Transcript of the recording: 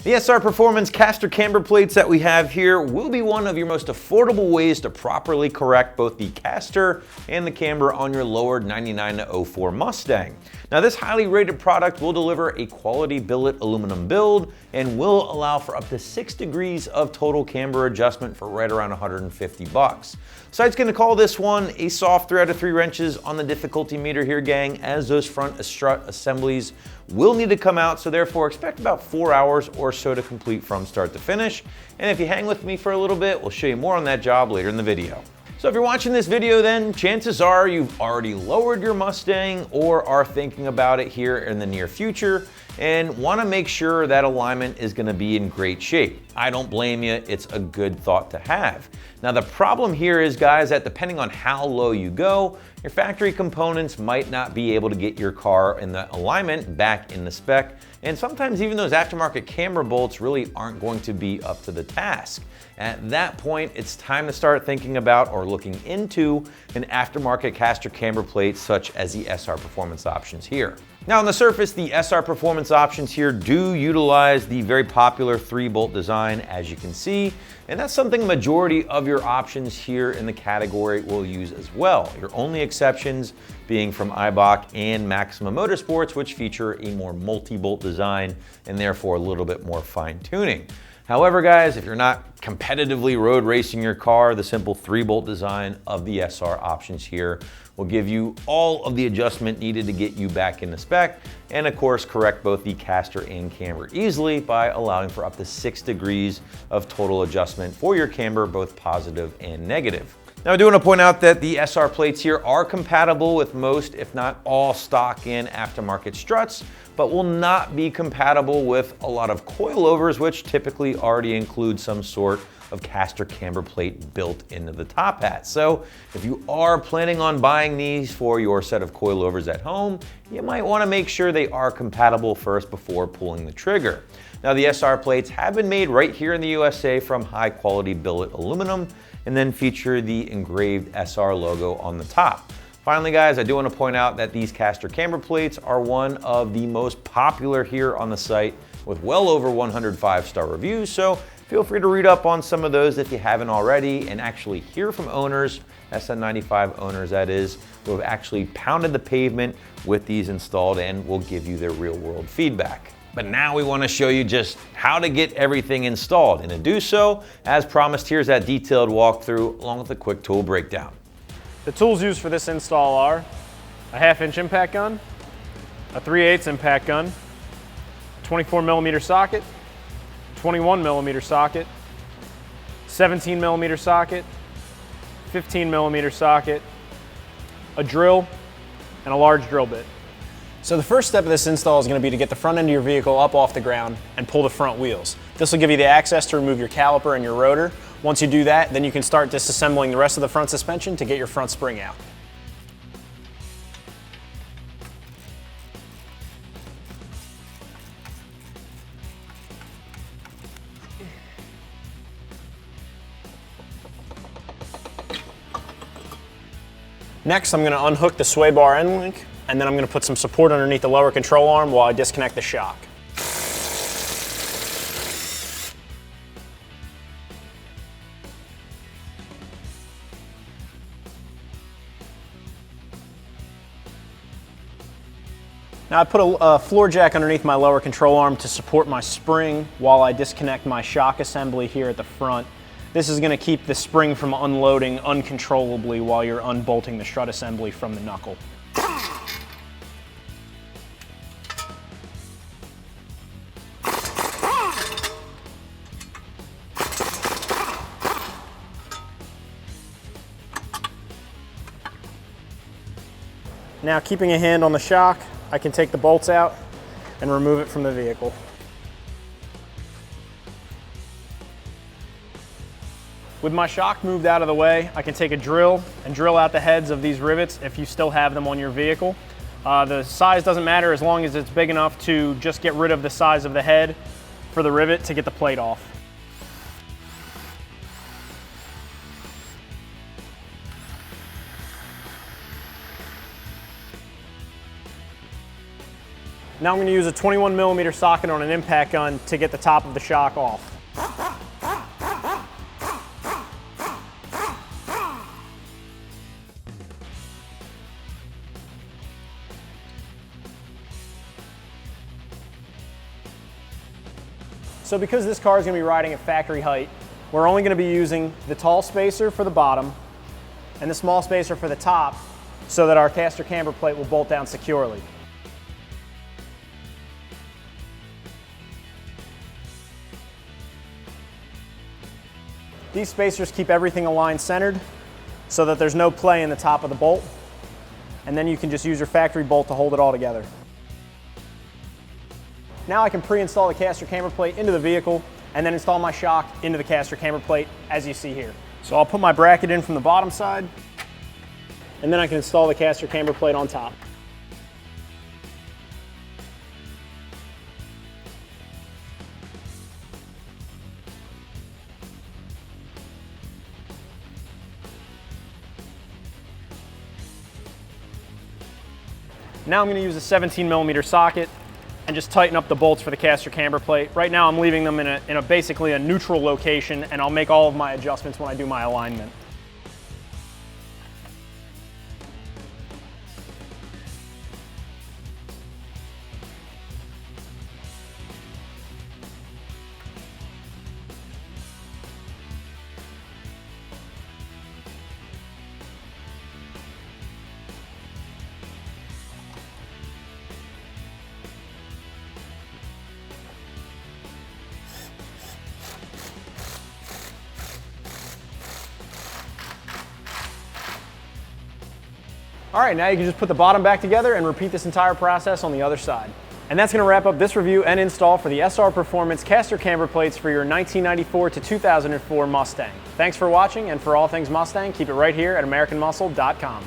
The SR Performance caster camber plates that we have here will be one of your most affordable ways to properly correct both the caster and the camber on your lowered 99-04 Mustang. Now, this highly rated product will deliver a quality billet aluminum build and will allow for up to 6 degrees of total camber adjustment for right around 150 bucks. Site's gonna call this one a soft 3 out of 3 wrenches on the difficulty meter here, gang, as those front strut assemblies will need to come out, so therefore expect about 4 hours or so to complete from start to finish. And if you hang with me for a little bit, we'll show you more on that job later in the video. So if you're watching this video, then chances are you've already lowered your Mustang or are thinking about it here in the near future and want to make sure that alignment is going to be in great shape. I don't blame you, it's a good thought to have. Now the problem here is, guys, that depending on how low you go, your factory components might not be able to get your car in the alignment back in the spec, and sometimes even those aftermarket camber bolts really aren't going to be up to the task. At that point, it's time to start thinking about or looking into an aftermarket caster camber plate such as the SR Performance options here. Now on the surface, the SR Performance options here do utilize the very popular 3-bolt design, as you can see, and that's something a majority of your options here in the category will use as well. Your only exceptions being from Eibach and Maxima Motorsports, which feature a more multi-bolt design and therefore a little bit more fine-tuning. However, guys, if you're not competitively road racing your car, the simple 3-bolt design of the SR options here will give you all of the adjustment needed to get you back in the spec, and of course correct both the caster and camber easily by allowing for up to 6 degrees of total adjustment for your camber, both positive and negative. Now I do want to point out that the SR plates here are compatible with most, if not all, stock and aftermarket struts, but will not be compatible with a lot of coilovers, which typically already include some sort of caster camber plate built into the top hat. So if you are planning on buying these for your set of coilovers at home, you might want to make sure they are compatible first before pulling the trigger. Now the SR plates have been made right here in the USA from high quality billet aluminum and then feature the engraved SR logo on the top. Finally, guys, I do want to point out that these caster camber plates are one of the most popular here on the site with well over 100 5-star reviews, so feel free to read up on some of those if you haven't already and actually hear from owners, SN95 owners that is, who have actually pounded the pavement with these installed and will give you their real world feedback. But now we want to show you just how to get everything installed, and to do so, as promised, here's that detailed walkthrough along with a quick tool breakdown. The tools used for this install are a 1/2-inch impact gun, a 3/8 impact gun, 24mm socket, 21mm socket, 17mm socket, 15mm socket, a drill, and a large drill bit. So the first step of this install is going to be to get the front end of your vehicle up off the ground and pull the front wheels. This will give you the access to remove your caliper and your rotor. Once you do that, then you can start disassembling the rest of the front suspension to get your front spring out. Next, I'm going to unhook the sway bar end link, and then I'm going to put some support underneath the lower control arm while I disconnect the shock. Now I put a floor jack underneath my lower control arm to support my spring while I disconnect my shock assembly here at the front. This is going to keep the spring from unloading uncontrollably while you're unbolting the strut assembly from the knuckle. Now, keeping a hand on the shock, I can take the bolts out and remove it from the vehicle. With my shock moved out of the way, I can take a drill and drill out the heads of these rivets if you still have them on your vehicle. The size doesn't matter as long as it's big enough to just get rid of the size of the head for the rivet to get the plate off. Now I'm going to use a 21mm socket on an impact gun to get the top of the shock off. So because this car is going to be riding at factory height, we're only going to be using the tall spacer for the bottom and the small spacer for the top so that our caster camber plate will bolt down securely. These spacers keep everything aligned centered so that there's no play in the top of the bolt, and then you can just use your factory bolt to hold it all together. Now I can pre-install the caster camber plate into the vehicle and then install my shock into the caster camber plate as you see here. So I'll put my bracket in from the bottom side and then I can install the caster camber plate on top. Now I'm going to use a 17mm socket and just tighten up the bolts for the caster camber plate. Right now I'm leaving them in a basically a neutral location, and I'll make all of my adjustments when I do my alignment. All right, now you can just put the bottom back together and repeat this entire process on the other side. And that's going to wrap up this review and install for the SR Performance caster camber plates for your 1994 to 2004 Mustang. Thanks for watching, and for all things Mustang, keep it right here at AmericanMuscle.com.